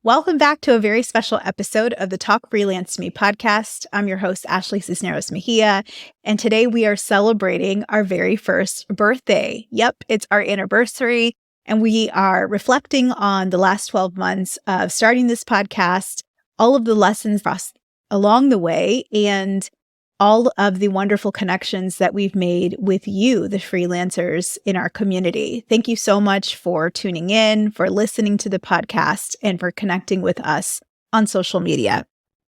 Welcome back to a very special episode of the Talk Freelance to Me podcast. I'm your host, Ashley Cisneros Mejia, and today we are celebrating our very first birthday. Yep, it's our anniversary, and we are reflecting on the last 12 months of starting this podcast, all of the lessons along the way, and all of the wonderful connections that we've made with you, the freelancers in our community. Thank you so much for tuning in, for listening to the podcast, and for connecting with us on social media.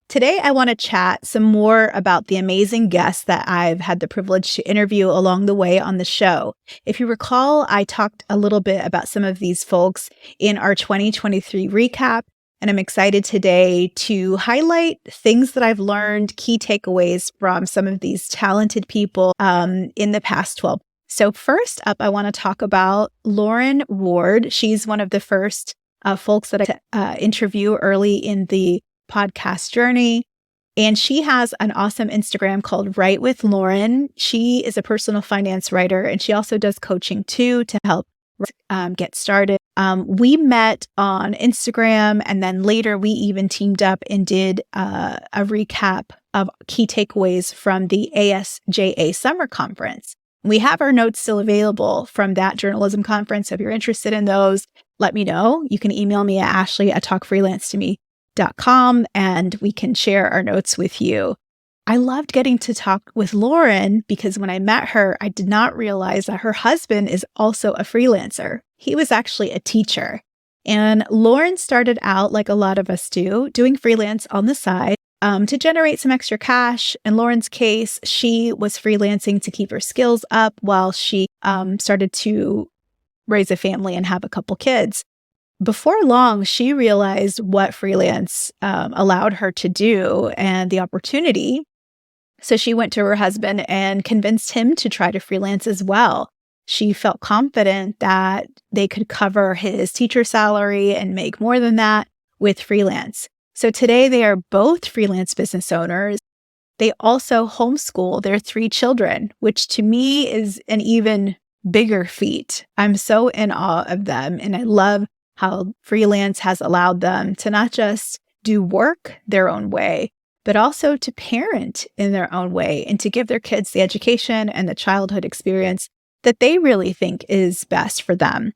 Today, I want to chat some more about the amazing guests that I've had the privilege to interview along the way on the show. If you recall, I talked a little bit about some of these folks in our 2023 recap. And I'm excited today to highlight things that I've learned, key takeaways from some of these talented people in the past 12. So first up, I want to talk about Lauren Ward. She's one of the first folks that I interview early in the podcast journey. And she has an awesome Instagram called Write with Lauren. She is a personal finance writer, and she also does coaching too to help get started. We met on Instagram, and then later we even teamed up and did a recap of key takeaways from the ASJA summer conference. We have our notes still available from that journalism conference. So if you're interested in those, let me know. You can email me at ashley@talkfreelancetome.com and we can share our notes with you. I loved getting to talk with Lauren because when I met her, I did not realize that her husband is also a freelancer. He was actually a teacher. And Lauren started out, like a lot of us do, doing freelance on the side to generate some extra cash. In Lauren's case, she was freelancing to keep her skills up while she started to raise a family and have a couple kids. Before long, she realized what freelance allowed her to do and the opportunity. So she went to her husband and convinced him to try to freelance as well. She felt confident that they could cover his teacher salary and make more than that with freelance. So today they are both freelance business owners. They also homeschool their 3 children, which to me is an even bigger feat. I'm so in awe of them, and I love how freelance has allowed them to not just do work their own way, but also to parent in their own way and to give their kids the education and the childhood experience that they really think is best for them.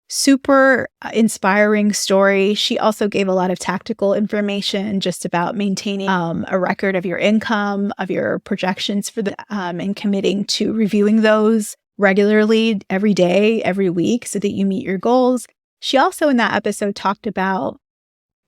Super inspiring story. She also gave a lot of tactical information just about maintaining a record of your income, of your projections for and committing to reviewing those regularly every day, every week so that you meet your goals. She also in that episode talked about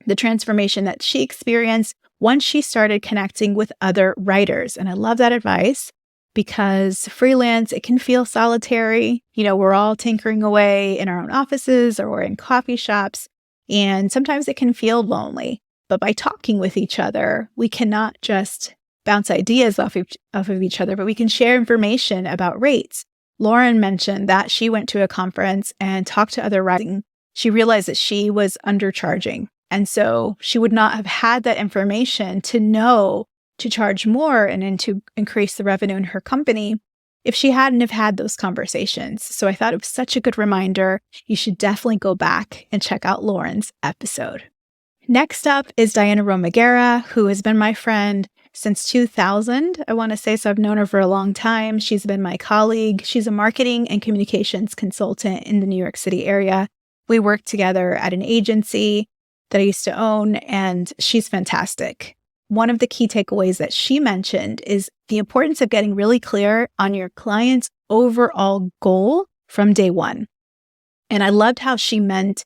the transformation that she experienced once she started connecting with other writers. And I love that advice because freelance, it can feel solitary. You know, we're all tinkering away in our own offices or we're in coffee shops, and sometimes it can feel lonely. But by talking with each other, we cannot just bounce ideas off of each other, but we can share information about rates. Lauren mentioned that she went to a conference and talked to other writing. She realized that she was undercharging. And so she would not have had that information to know to charge more and then to increase the revenue in her company if she hadn't have had those conversations. So I thought it was such a good reminder. You should definitely go back and check out Lauren's episode. Next up is Dianna Romaguera, who has been my friend since 2000, I want to say, so I've known her for a long time. She's been my colleague. She's a marketing and communications consultant in the New York City area. We worked together at an agency that I used to own, and she's fantastic. One of the key takeaways that she mentioned is the importance of getting really clear on your client's overall goal from day one. And I loved how she meant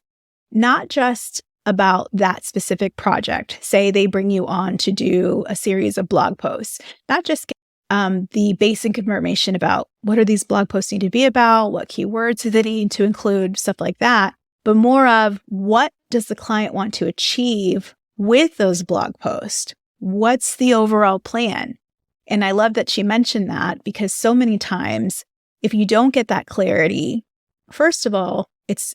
not just about that specific project. Say they bring you on to do a series of blog posts, not just the basic information about what are these blog posts need to be about, what keywords do they need to include, stuff like that, but more of what does the client want to achieve with those blog posts? What's the overall plan? And I love that she mentioned that because so many times, if you don't get that clarity, first of all, it's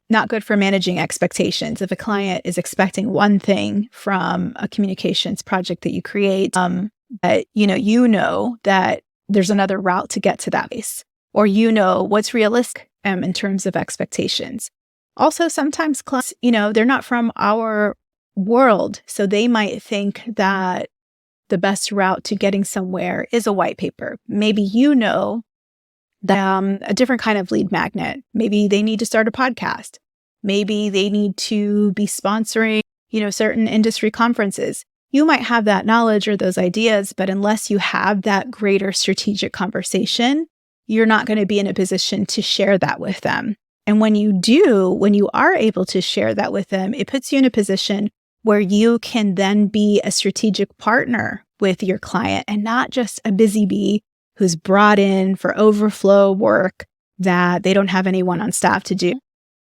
not good for managing expectations. If a client is expecting one thing from a communications project that you create, but you know that there's another route to get to that place, or what's realistic in terms of expectations. Also, sometimes clients, they're not from our world. So they might think that the best route to getting somewhere is a white paper. Maybe you know that a different kind of lead magnet. Maybe they need to start a podcast. Maybe they need to be sponsoring, certain industry conferences. You might have that knowledge or those ideas, but unless you have that greater strategic conversation, you're not going to be in a position to share that with them. And when you are able to share that with them, it puts you in a position where you can then be a strategic partner with your client and not just a busy bee who's brought in for overflow work that they don't have anyone on staff to do.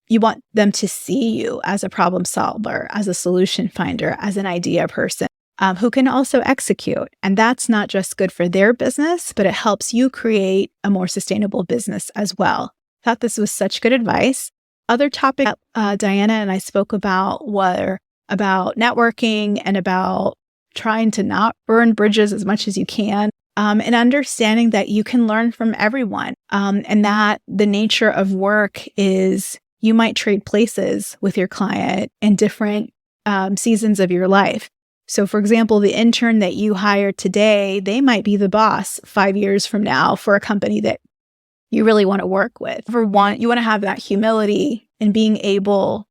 You want them to see you as a problem solver, as a solution finder, as an idea person who can also execute. And that's not just good for their business, but it helps you create a more sustainable business as well. I thought this was such good advice. Other topics Dianna and I spoke about were about networking and about trying to not burn bridges as much as you can, and understanding that you can learn from everyone, and that the nature of work is you might trade places with your client in different seasons of your life. So for example, the intern that you hire today, they might be the boss 5 years from now for a company that you really want to work with. You want to have that humility in being able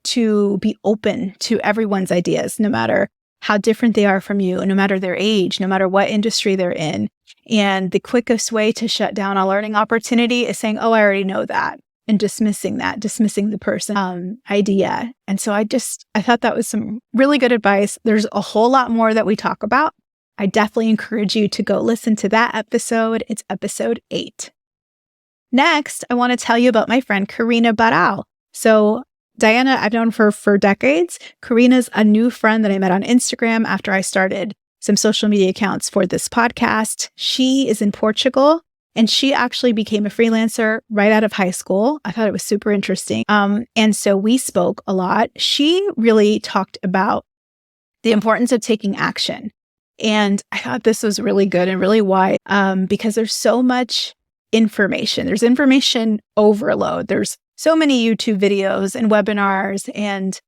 to be open to everyone's ideas, no matter how different they are from you, no matter their age, no matter what industry they're in. And the quickest way to shut down a learning opportunity is saying, oh, I already know that, and dismissing the person's idea. And so I thought that was some really good advice. There's a whole lot more that we talk about. I definitely encourage you to go listen to that episode. It's episode 8. Next, I want to tell you about my friend Carina Barrau. So Dianna, I've known her for decades. Carina's a new friend that I met on Instagram after I started some social media accounts for this podcast. She is in Portugal, and she actually became a freelancer right out of high school. I thought it was super interesting. And so we spoke a lot. She really talked about the importance of taking action. And I thought this was really good and really wise, because there's so much information. There's information overload. There's so many YouTube videos and webinars and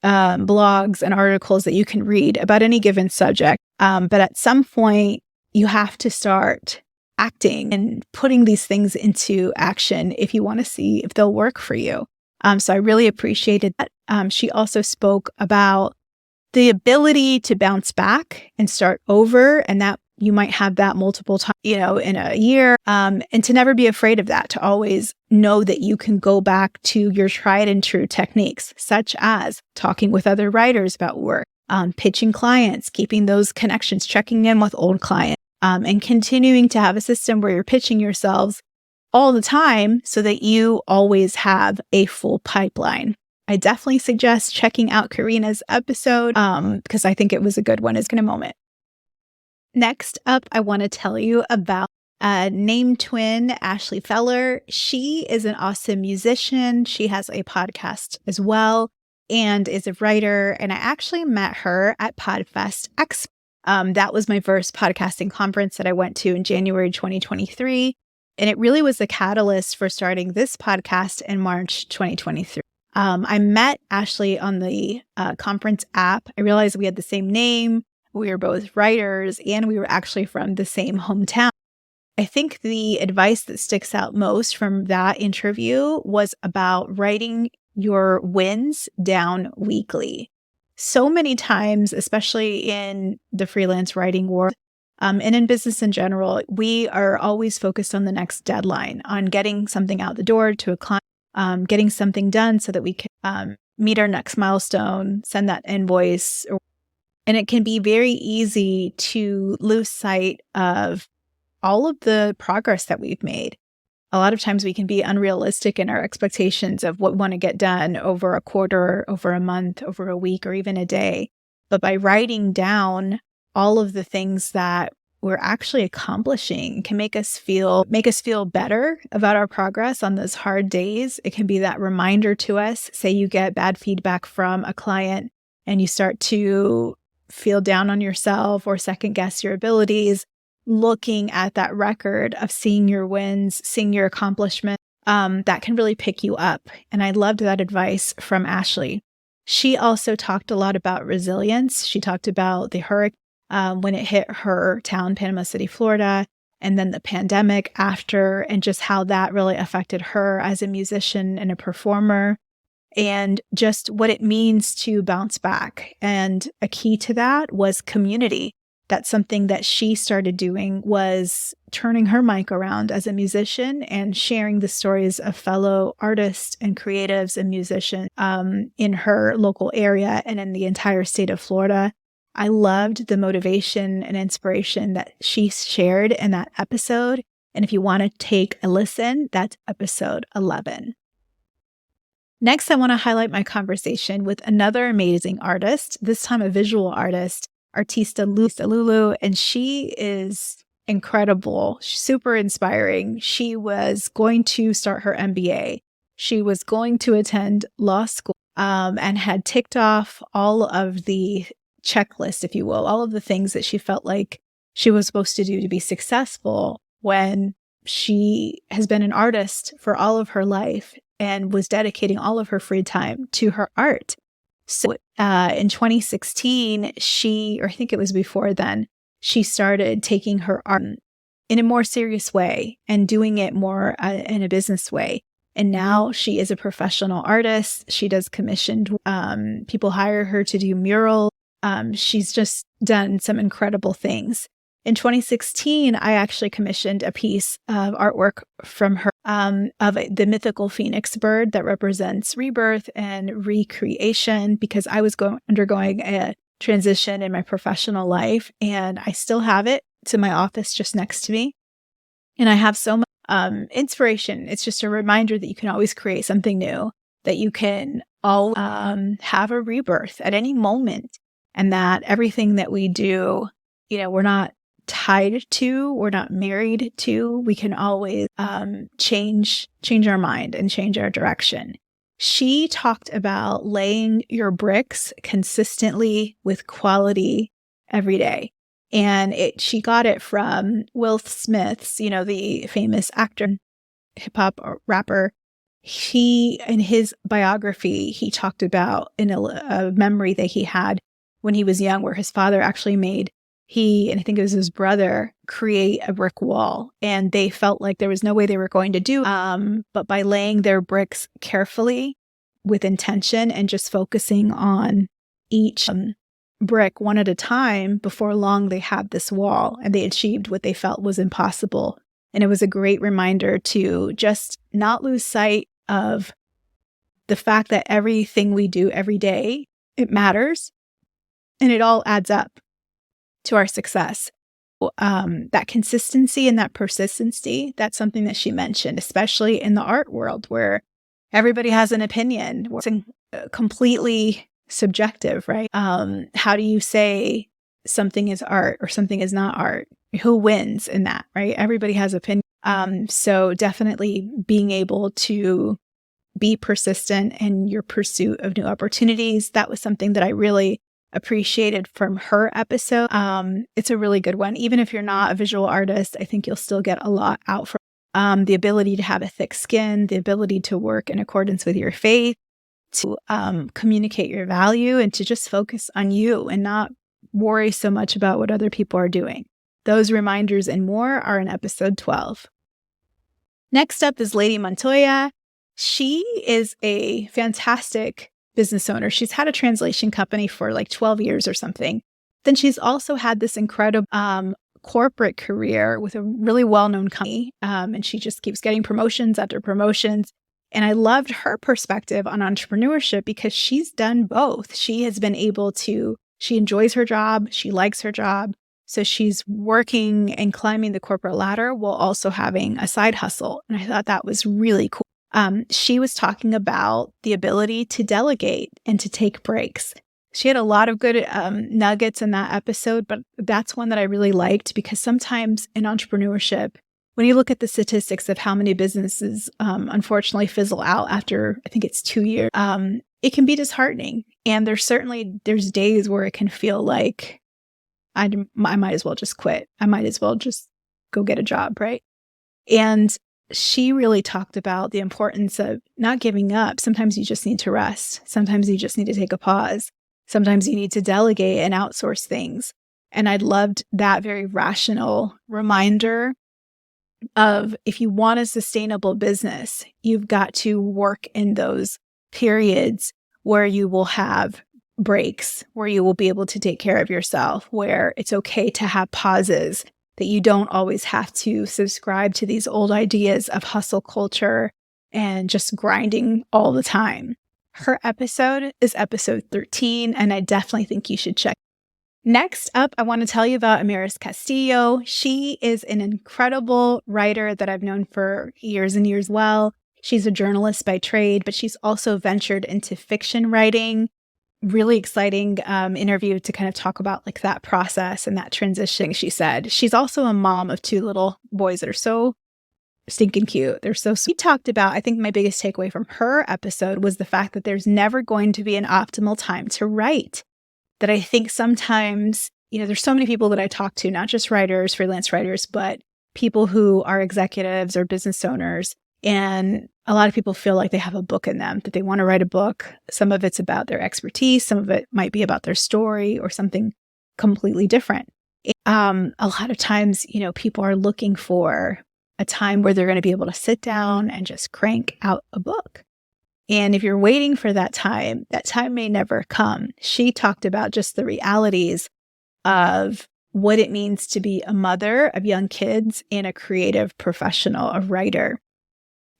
blogs and articles that you can read about any given subject. But at some point, you have to start acting and putting these things into action if you want to see if they'll work for you. So I really appreciated that. She also spoke about the ability to bounce back and start over, and that you might have that multiple times, in a year, and to never be afraid of that, to always know that you can go back to your tried and true techniques, such as talking with other writers about work, pitching clients, keeping those connections, checking in with old clients, and continuing to have a system where you're pitching yourselves all the time so that you always have a full pipeline. I definitely suggest checking out Carina's episode because I think it was a good one. In a moment. Next up, I want to tell you about a name twin, Ashley Ferrer. She is an awesome musician. She has a podcast as well and is a writer. And I actually met her at Podfest Expo. That was my first podcasting conference that I went to in January 2023. And it really was the catalyst for starting this podcast in March 2023. I met Ashley on the conference app. I realized we had the same name. We were both writers, and we were actually from the same hometown. I think the advice that sticks out most from that interview was about writing your wins down weekly. So many times, especially in the freelance writing world, and in business in general, we are always focused on the next deadline, on getting something out the door to a client, getting something done so that we can meet our next milestone, send that invoice. And it can be very easy to lose sight of all of the progress that we've made. A lot of times we can be unrealistic in our expectations of what we want to get done over a quarter, over a month, over a week, or even a day. But by writing down all of the things that we're actually accomplishing can make us feel better about our progress on those hard days. It can be that reminder to us. Say you get bad feedback from a client and you start to feel down on yourself or second guess your abilities. Looking at that record of seeing your wins, seeing your accomplishment, that can really pick you up. And I loved that advice from Ashley. She also talked a lot about resilience. She talked about the hurricane when it hit her town, Panama City, Florida, and then the pandemic after, and just how that really affected her as a musician and a performer, and just what it means to bounce back. And a key to that was community. That's something that she started doing, was turning her mic around as a musician and sharing the stories of fellow artists and creatives and musicians in her local area and in the entire state of Florida. I loved the motivation and inspiration that she shared in that episode. And if you want to take a listen, that's episode 11. Next, I want to highlight my conversation with another amazing artist, this time a visual artist, Artysta LuLu, and she is incredible. She's super inspiring. She was going to start her MBA. She was going to attend law school and had ticked off all of the checklist, if you will, all of the things that she felt like she was supposed to do to be successful, when she has been an artist for all of her life and was dedicating all of her free time to her art. So in 2016, or I think it was before then, she started taking her art in a more serious way and doing it more in a business way. And now she is a professional artist. She does commissioned, people hire her to do murals. She's just done some incredible things. In 2016, I actually commissioned a piece of artwork from her of the mythical phoenix bird that represents rebirth and recreation, because I was undergoing a transition in my professional life, and I still have it. It's in my office just next to me. And I have so much inspiration. It's just a reminder that you can always create something new, that you can always have a rebirth at any moment, and that everything that we do, we're not tied to, we're not married to. We can always change our mind and change our direction. She talked about laying your bricks consistently with quality every day. And she got it from Will Smith's, the famous actor, hip hop rapper. In his biography, he talked about in a memory that he had when he was young, where his father actually made and I think it was his brother, create a brick wall. And they felt like there was no way they were going to do but by laying their bricks carefully with intention and just focusing on each brick one at a time, before long they had this wall and they achieved what they felt was impossible. And it was a great reminder to just not lose sight of the fact that everything we do every day, it matters and it all adds up to our success. That consistency and that persistency, that's something that she mentioned, especially in the art world where everybody has an opinion. It's completely subjective, right? How do you say something is art or something is not art? Who wins in that, right? Everybody has opinion. So definitely being able to be persistent in your pursuit of new opportunities. That was something that I really appreciated from her episode. It's a really good one. Even if you're not a visual artist, I think you'll still get a lot out from the ability to have a thick skin, the ability to work in accordance with your faith, to communicate your value, and to just focus on you and not worry so much about what other people are doing. Those reminders and more are in episode 12. Next up is Leydi Montoya. She is a fantastic business owner. She's had a translation company for like 12 years or something. Then she's also had this incredible corporate career with a really well-known company. And she just keeps getting promotions after promotions. And I loved her perspective on entrepreneurship because she's done both. She enjoys her job. She likes her job. So she's working and climbing the corporate ladder while also having a side hustle. And I thought that was really cool. She was talking about the ability to delegate and to take breaks. She had a lot of good nuggets in that episode, but that's one that I really liked because sometimes in entrepreneurship, when you look at the statistics of how many businesses unfortunately fizzle out after, I think it's 2 years, it can be disheartening. And there's days where it can feel like I might as well just quit. I might as well just go get a job, right? And she really talked about the importance of not giving up. Sometimes you just need to rest. Sometimes you just need to take a pause. Sometimes you need to delegate and outsource things. And I loved that very rational reminder of, if you want a sustainable business, you've got to work in those periods where you will have breaks, where you will be able to take care of yourself, where it's okay to have pauses, that you don't always have to subscribe to these old ideas of hustle culture and just grinding all the time. Her episode is episode 13, and I definitely think you should check. Next up, I want to tell you about Amaris Castillo. She is an incredible writer that I've known for years and years well. She's a journalist by trade, but she's also ventured into fiction writing. Really exciting interview to kind of talk about like that process and that transition. She said she's also a mom of 2 little boys that are so stinking cute. They're so sweet. We talked about, I think my biggest takeaway from her episode was the fact that there's never going to be an optimal time to write. That I think sometimes, there's so many people that I talk to, not just writers, freelance writers, but people who are executives or business owners. And a lot of people feel like they have a book in them, that they want to write a book. Some of it's about their expertise. Some of it might be about their story or something completely different. A lot of times, people are looking for a time where they're going to be able to sit down and just crank out a book. And if you're waiting for that time may never come. She talked about just the realities of what it means to be a mother of young kids and a creative professional, a writer.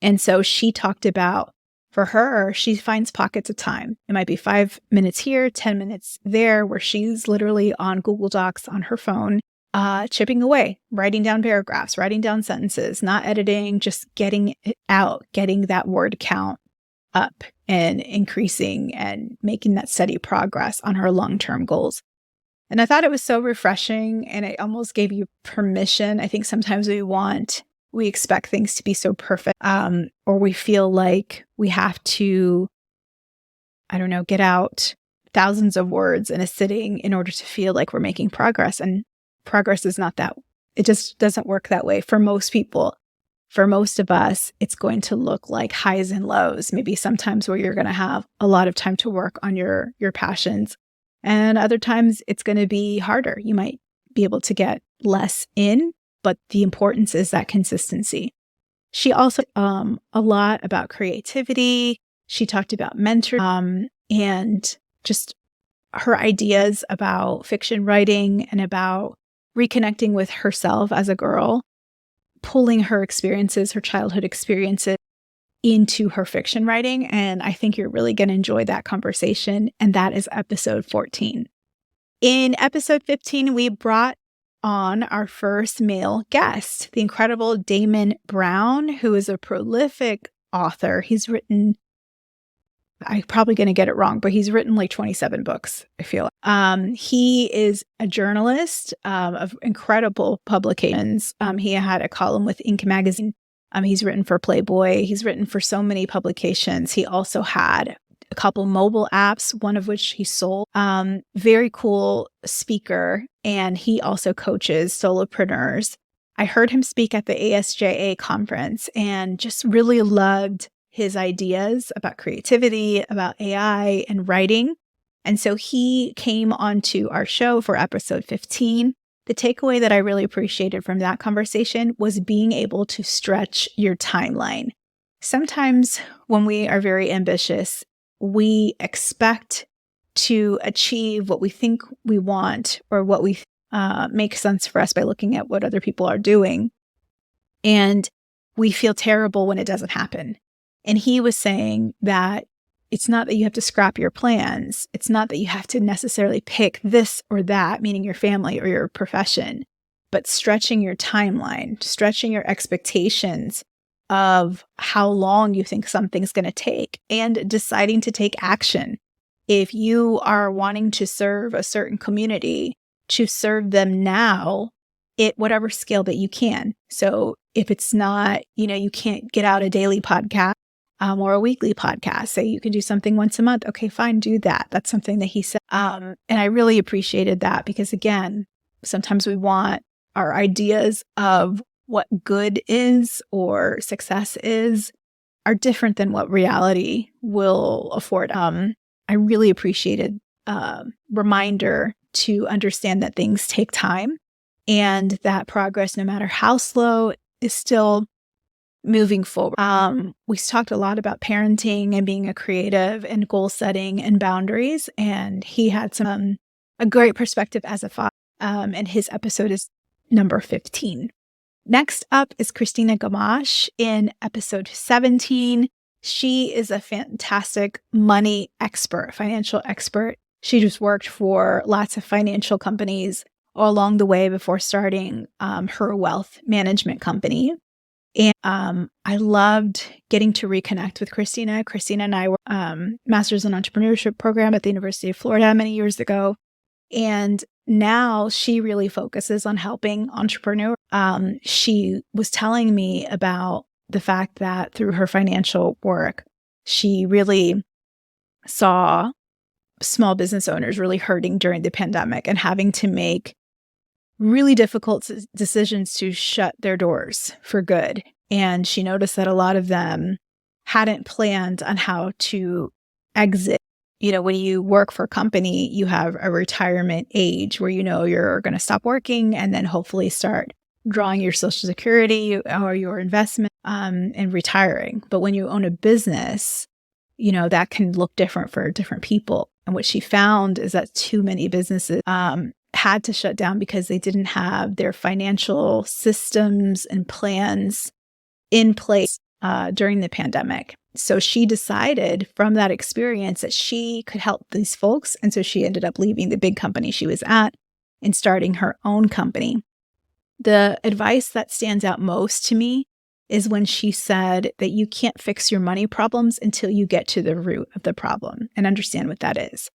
And so she talked about, for her, she finds pockets of time. It might be 5 minutes here, 10 minutes there, where she's literally on Google Docs on her phone, chipping away, writing down paragraphs, writing down sentences, not editing, just getting it out, getting that word count up and increasing and making that steady progress on her long-term goals. And I thought it was so refreshing, and it almost gave you permission. I think sometimes we expect things to be so perfect, or we feel like we have to, get out thousands of words in a sitting in order to feel like we're making progress. And progress is not that, it just doesn't work that way for most people. For most of us, it's going to look like highs and lows, maybe sometimes where you're going to have a lot of time to work on your passions. And other times it's going to be harder. You might be able to get less in, but the importance is that consistency. She also a lot about creativity. She talked about mentoring and just her ideas about fiction writing and about reconnecting with herself as a girl, pulling her experiences, her childhood experiences into her fiction writing. And I think you're really going to enjoy that conversation. And that is episode 14. In episode 15, we brought on our first male guest, the incredible Damon Brown, who is a prolific author. He's written, I'm probably going to get it wrong, but he's written like 27 books, I feel. He is a journalist of incredible publications. He had a column with Inc. magazine. He's written for Playboy. He's written for so many publications. He also had a couple mobile apps, one of which he sold. Very cool speaker, and he also coaches solopreneurs. I heard him speak at the ASJA conference and just really loved his ideas about creativity, about AI and writing. And so he came onto our show for episode 15. The takeaway that I really appreciated from that conversation was being able to stretch your timeline. Sometimes when we are very ambitious, we expect to achieve what we think we want or what we makes sense for us by looking at what other people are doing. And we feel terrible when it doesn't happen. And he was saying that it's not that you have to scrap your plans. It's not that you have to necessarily pick this or that, meaning your family or your profession, but stretching your timeline, stretching your expectations of how long you think something's going to take, and deciding to take action. If you are wanting to serve a certain community, to serve them now at whatever scale that you can. So if it's not, you can't get out a daily podcast or a weekly podcast, say you can do something once a month. Okay, fine, do that. That's something that he said. And I really appreciated that because, again, sometimes we want our ideas of what good is or success is are different than what reality will afford. I really appreciated reminder to understand that things take time and that progress, no matter how slow, is still moving forward. We talked a lot about parenting and being a creative and goal setting and boundaries. And he had a great perspective as a father. And his episode is number 15. Next up is Christina Gamache in episode 17. She is a fantastic money expert, financial expert. She just worked for lots of financial companies along the way before starting her wealth management company. And I loved getting to reconnect with Christina. Christina and I were Masters in Entrepreneurship program at the University of Florida many years ago. And now she really focuses on helping entrepreneurs. She was telling me about the fact that through her financial work, she really saw small business owners really hurting during the pandemic and having to make really difficult decisions to shut their doors for good. And she noticed that a lot of them hadn't planned on how to exit. You know, when you work for a company, you have a retirement age where you know you're going to stop working and then hopefully start drawing your Social Security or your investment and retiring. But when you own a business, you know, that can look different for different people. And what she found is that too many businesses had to shut down because they didn't have their financial systems and plans in place during the pandemic. So she decided from that experience that she could help these folks. And so she ended up leaving the big company she was at and starting her own company. The advice that stands out most to me is when she said that you can't fix your money problems until you get to the root of the problem and understand what that is.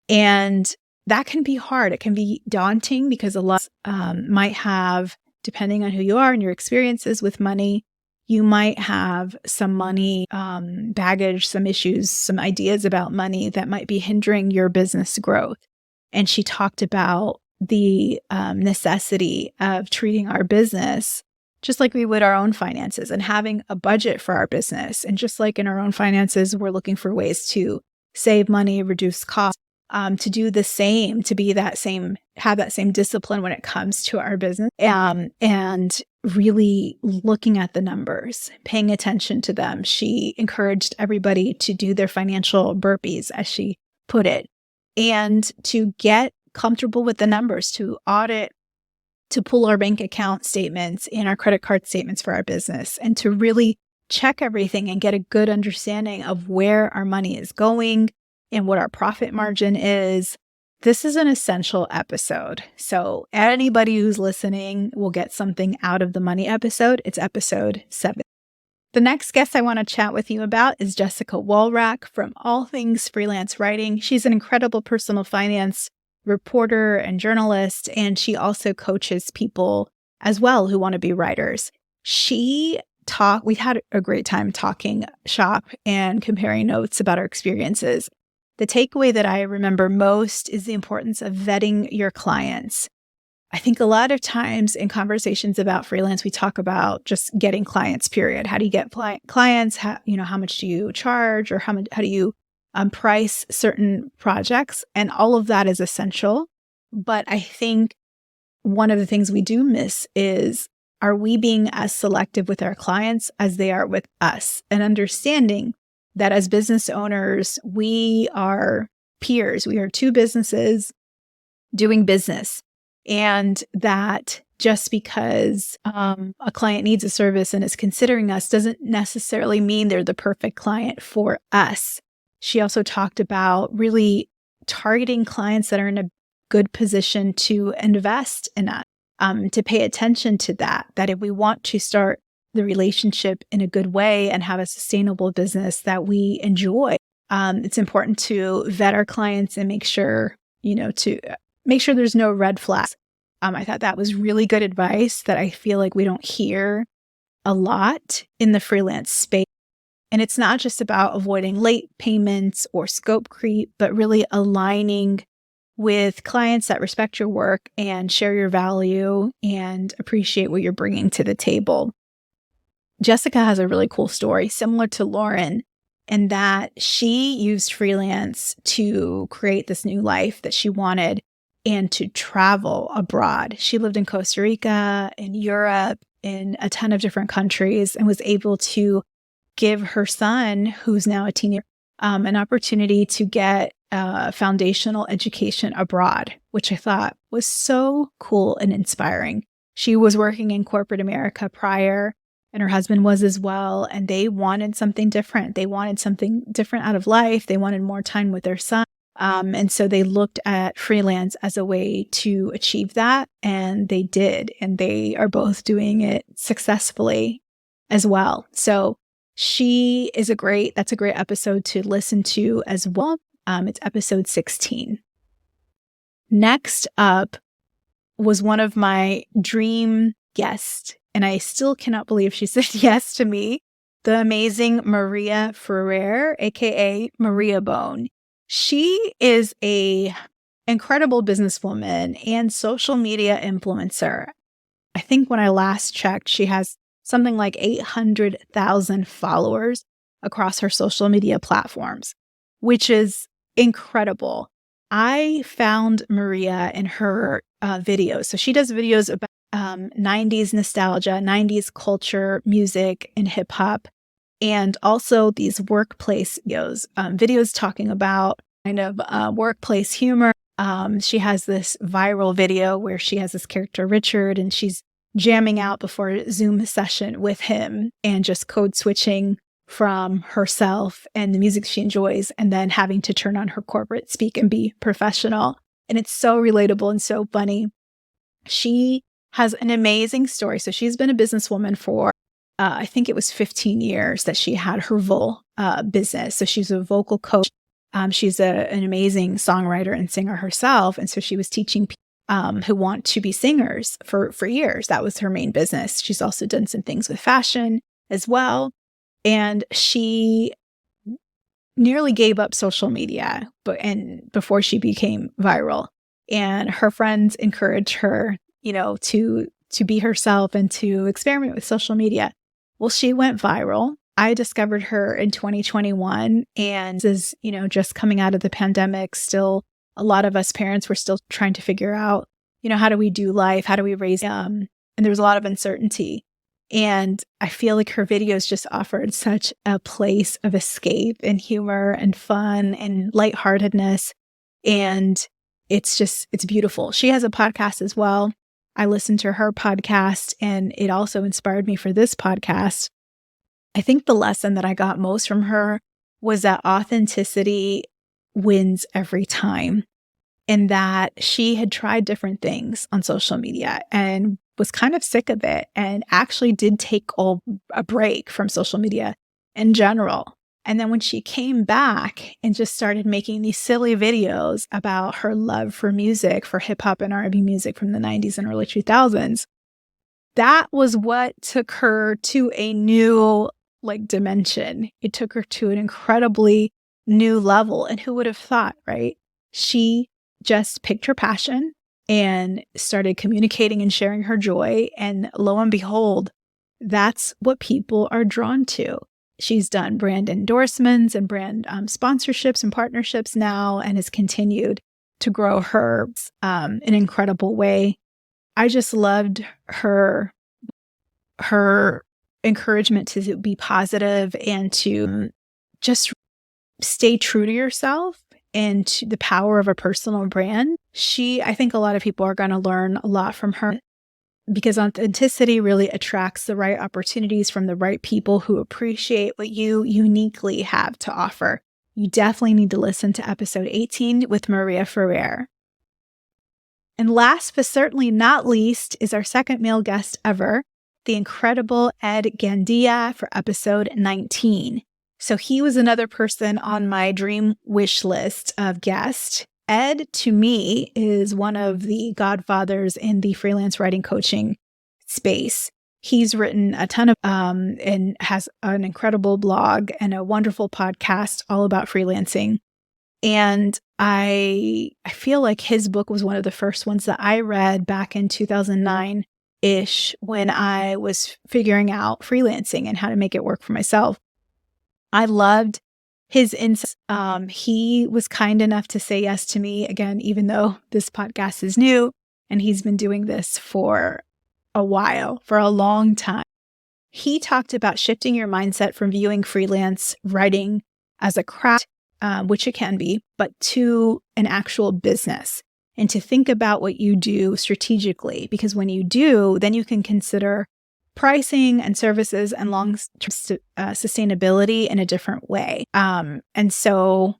And that can be hard. It can be daunting because a lot might have, depending on who you are and your experiences with money, you might have some money baggage, some issues, some ideas about money that might be hindering your business growth. And she talked about the necessity of treating our business just like we would our own finances and having a budget for our business. And just like in our own finances, we're looking for ways to save money, reduce costs, to do the same, to be that same, have that same discipline when it comes to our business, and really looking at the numbers, paying attention to them. She encouraged everybody to do their financial burpees, as she put it, and to get comfortable with the numbers, to audit, to pull our bank account statements and our credit card statements for our business, and to really check everything and get a good understanding of where our money is going and what our profit margin is. This is an essential episode. So anybody who's listening will get something out of the money episode. It's episode 7. The next guest I want to chat with you about is Jessica Walrack from All Things Freelance Writing. She's an incredible personal finance reporter and journalist, and she also coaches people as well who want to be writers. We had a great time talking shop and comparing notes about our experiences. The takeaway that I remember most is the importance of vetting your clients. I think a lot of times in conversations about freelance, we talk about just getting clients, period. How do you get clients? How much do you charge, or how do you price certain projects? And all of that is essential. But I think one of the things we do miss is, are we being as selective with our clients as they are with us? And understanding that as business owners, we are peers. We are two businesses doing business. And that just because a client needs a service and is considering us doesn't necessarily mean they're the perfect client for us. She also talked about really targeting clients that are in a good position to invest in us, to pay attention to that if we want to start the relationship in a good way and have a sustainable business that we enjoy, it's important to vet our clients and make sure there's no red flags. I thought that was really good advice that I feel like we don't hear a lot in the freelance space. And it's not just about avoiding late payments or scope creep, but really aligning with clients that respect your work and share your value and appreciate what you're bringing to the table. Jessica has a really cool story, similar to Lauren, in that she used freelance to create this new life that she wanted and to travel abroad. She lived in Costa Rica, in Europe, in a ton of different countries, and was able to give her son, who's now a teenager, an opportunity to get foundational education abroad, which I thought was so cool and inspiring. She was working in corporate America prior, and her husband was as well, and they wanted something different. They wanted something different out of life. They wanted more time with their son. And so they looked at freelance as a way to achieve that, and they did. And they are both doing it successfully as well. So that's a great episode to listen to as well. It's episode 16. Next up was one of my dream guests, and I still cannot believe she said yes to me, the amazing Maria Ferrer, aka Maria Bone. She is a incredible businesswoman and social media influencer. I think when I last checked, she has something like 800,000 followers across her social media platforms, which is incredible. I found Maria in her videos. So she does videos about 90s nostalgia, 90s culture, music, and hip hop, and also these workplace videos talking about kind of workplace humor. She has this viral video where she has this character, Richard, and she's jamming out before a Zoom session with him and just code switching from herself and the music she enjoys, and then having to turn on her corporate speak and be professional. And it's so relatable and so funny. She has an amazing story. So she's been a businesswoman for, I think it was 15 years that she had her vocal business. So she's a vocal coach. She's an amazing songwriter and singer herself. And so she was teaching people who want to be singers for years. That was her main business. She's also done some things with fashion as well. And she nearly gave up social media before she became viral. And her friends encouraged her, to be herself and to experiment with social media. Well, she went viral. I discovered her in 2021, and is, just coming out of the pandemic, still a lot of us parents were still trying to figure out, how do we do life? How do we raise and there was a lot of uncertainty. And I feel like her videos just offered such a place of escape and humor and fun and lightheartedness. And it's beautiful. She has a podcast as well. I listened to her podcast, and it also inspired me for this podcast. I think the lesson that I got most from her was that authenticity wins every time, and that she had tried different things on social media and was kind of sick of it, and actually did take a break from social media in general. And then when she came back and just started making these silly videos about her love for music, for hip hop and R&B music from the 90s and early 2000s, that was what took her to a new dimension. It took her to an incredibly new level. And who would have thought, right? She just picked her passion and started communicating and sharing her joy. And lo and behold, that's what people are drawn to. She's done brand endorsements and brand sponsorships and partnerships now, and has continued to grow her in an incredible way. I just loved her encouragement to be positive and to just stay true to yourself and to the power of a personal brand. I think a lot of people are going to learn a lot from her, because authenticity really attracts the right opportunities from the right people who appreciate what you uniquely have to offer. You definitely need to listen to episode 18 with Maria Ferrer. And last but certainly not least is our second male guest ever, the incredible Ed Gandia, for episode 19. So he was another person on my dream wish list of guests. Ed, to me, is one of the godfathers in the freelance writing coaching space. He's written a ton of, and has an incredible blog and a wonderful podcast all about freelancing. And I feel like his book was one of the first ones that I read back in 2009-ish when I was figuring out freelancing and how to make it work for myself. I loved his insights. He was kind enough to say yes to me, again, even though this podcast is new and he's been doing this for a while, for a long time. He talked about shifting your mindset from viewing freelance writing as a craft, which it can be, but to an actual business, and to think about what you do strategically. Because when you do, then you can consider pricing and services and long-term sustainability in a different way. And so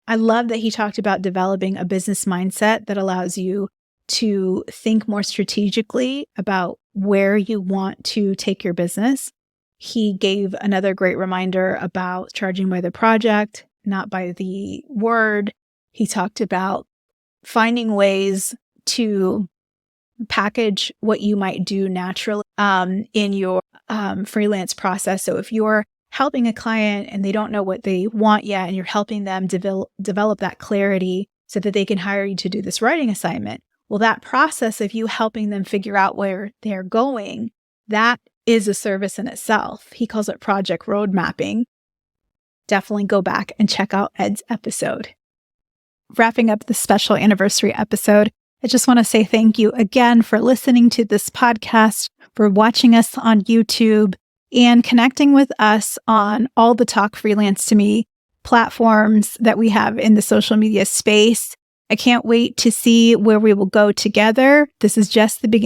I love that he talked about developing a business mindset that allows you to think more strategically about where you want to take your business. He gave another great reminder about charging by the project, not by the word. He talked about finding ways to package what you might do naturally in your freelance process. So if you're helping a client and they don't know what they want yet, and you're helping them develop that clarity so that they can hire you to do this writing assignment, well, that process of you helping them figure out where they're going, that is a service in itself. He calls it project road mapping. Definitely go back and check out Ed's episode. Wrapping up the special anniversary episode, I just want to say thank you again for listening to this podcast, for watching us on YouTube, and connecting with us on all the Talk Freelance to Me platforms that we have in the social media space. I can't wait to see where we will go together. This is just the beginning.